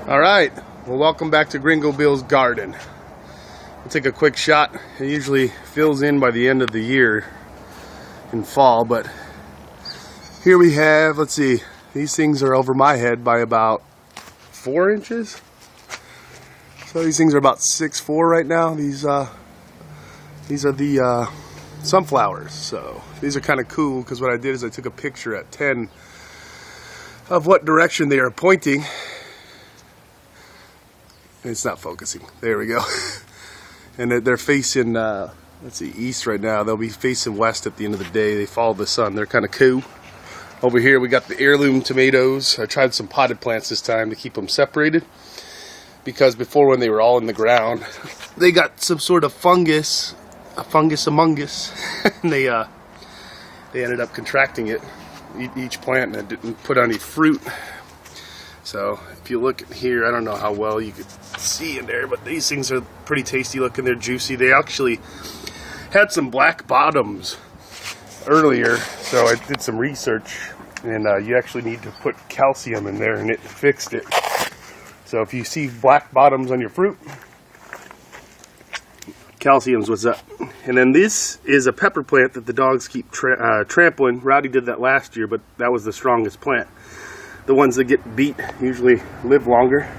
Alright, well, welcome back to Gringo Bill's garden. I'll take a quick shot. It usually fills in by the end of the year in fall, but here we have, let's see, these things are over my head by about 4 inches. So these things are about 6'4" right now. These are the sunflowers. So these are kind of cool because what I did is I took a picture at 10 of what direction they are pointing. It's not focusing. There we go. And they're facing, let's see, east right now. They'll be facing west at the end of the day. They follow the sun. They're kind of cool. Over here we got the heirloom tomatoes. I tried some potted plants this time to keep them separated, because before, when they were all in the ground, they got some sort of fungus, a fungus among us, and they ended up contracting it, each plant, and it didn't put any fruit. So if you look at here, I don't know how well you could see in there, but these things are pretty tasty looking. They're juicy. They actually had some black bottoms earlier, so I did some research, and you actually need to put calcium in there, and it fixed it. So if you see black bottoms on your fruit, calcium's what's up. And then this is a pepper plant that the dogs keep trampling. Rowdy did that last year, but that was the strongest plant. The ones that get beat usually live longer.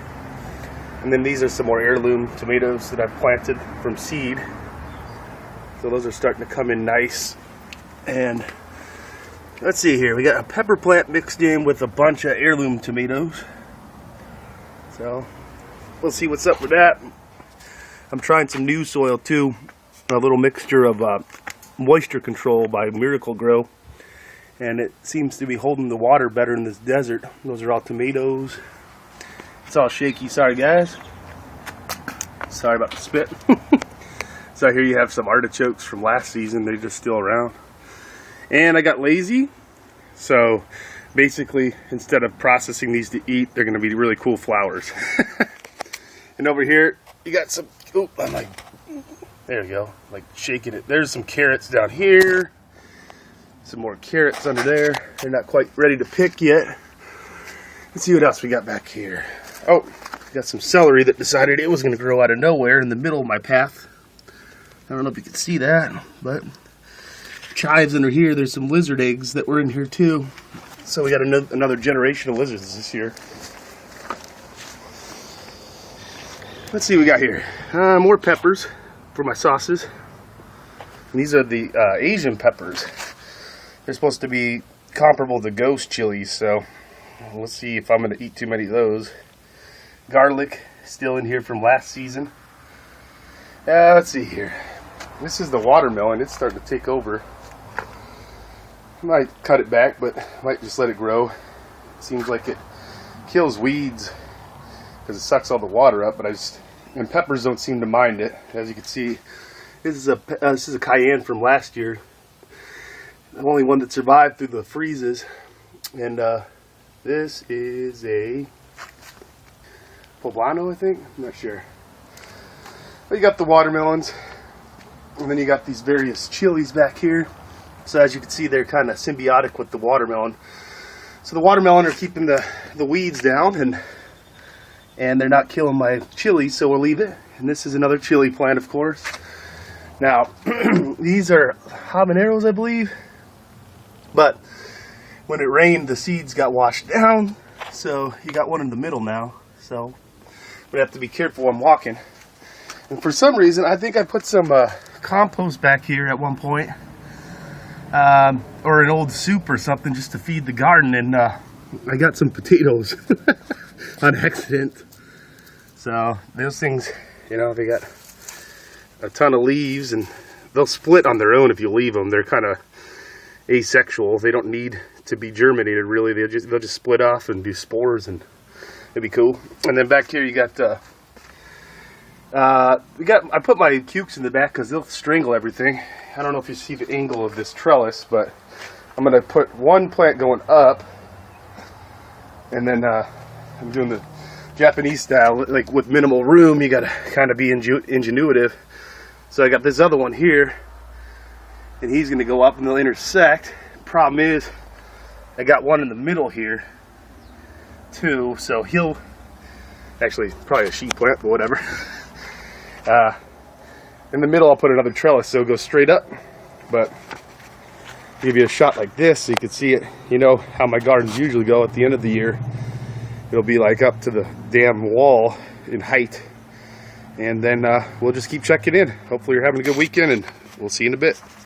And then these are some more heirloom tomatoes that I've planted from seed. So those are starting to come in nice. And let's see here, we got a pepper plant mixed in with a bunch of heirloom tomatoes. So we'll see what's up with that. I'm trying some new soil too, a little mixture of moisture control by Miracle Grow, and it seems to be holding the water better in this desert. Those are all tomatoes. It's all shaky, sorry guys. Sorry about the spit. So here you have some artichokes from last season. They're just still around. And I got lazy, so basically instead of processing these to eat, they're going to be really cool flowers. And over here you got some, oh, I'm like, there we go, like shaking it. There's some carrots down here, some more carrots under there. They're not quite ready to pick yet. Let's see what else we got back here. Oh, got some celery that decided it was going to grow out of nowhere in the middle of my path. I don't know if you can see that, but chives under here. There's some lizard eggs that were in here too. So we got another generation of lizards this year. Let's see what we got here. More peppers for my sauces. And these are the Asian peppers. They're supposed to be comparable to ghost chilies, so let's see if I'm going to eat too many of those. Garlic, still in here from last season. Let's see here. This is the watermelon. It's starting to take over. I might cut it back, but I might just let it grow. It seems like it kills weeds because it sucks all the water up, but and peppers don't seem to mind it. As you can see, this is a cayenne from last year. The only one that survived through the freezes. And this is a poblano, I think. I'm not sure. But you got the watermelons, and then you got these various chilies back here. So as you can see, they're kind of symbiotic with the watermelon. So the watermelon are keeping the weeds down, and they're not killing my chili, so we'll leave it. And this is another chili plant, of course. Now, these are habaneros, I believe. But when it rained, the seeds got washed down. So you got one in the middle now. So I'm going to have to be careful when I'm walking. And for some reason, I think I put some compost back here at one point. Or an old soup or something just to feed the garden, and I got some potatoes on accident. So those things, you know, they got a ton of leaves, and they'll split on their own if you leave them. They're kind of asexual. They don't need to be germinated really. They'll just split off and do spores, and it'd be cool. And then back here you got I put my cukes in the back because they'll strangle everything. I don't know if you see the angle of this trellis, but I'm going to put one plant going up, and then I'm doing the Japanese style, like with minimal room. You got to kind of be ingenuitive. So I got this other one here, and he's going to go up and they'll intersect. Problem is, I got one in the middle here too, so Actually, it's probably a sheep plant, but whatever. In the middle, I'll put another trellis so it goes straight up. But I'll give you a shot like this so you can see it. You know how my gardens usually go at the end of the year. It'll be like up to the damn wall in height. And then we'll just keep checking in. Hopefully you're having a good weekend, and we'll see you in a bit.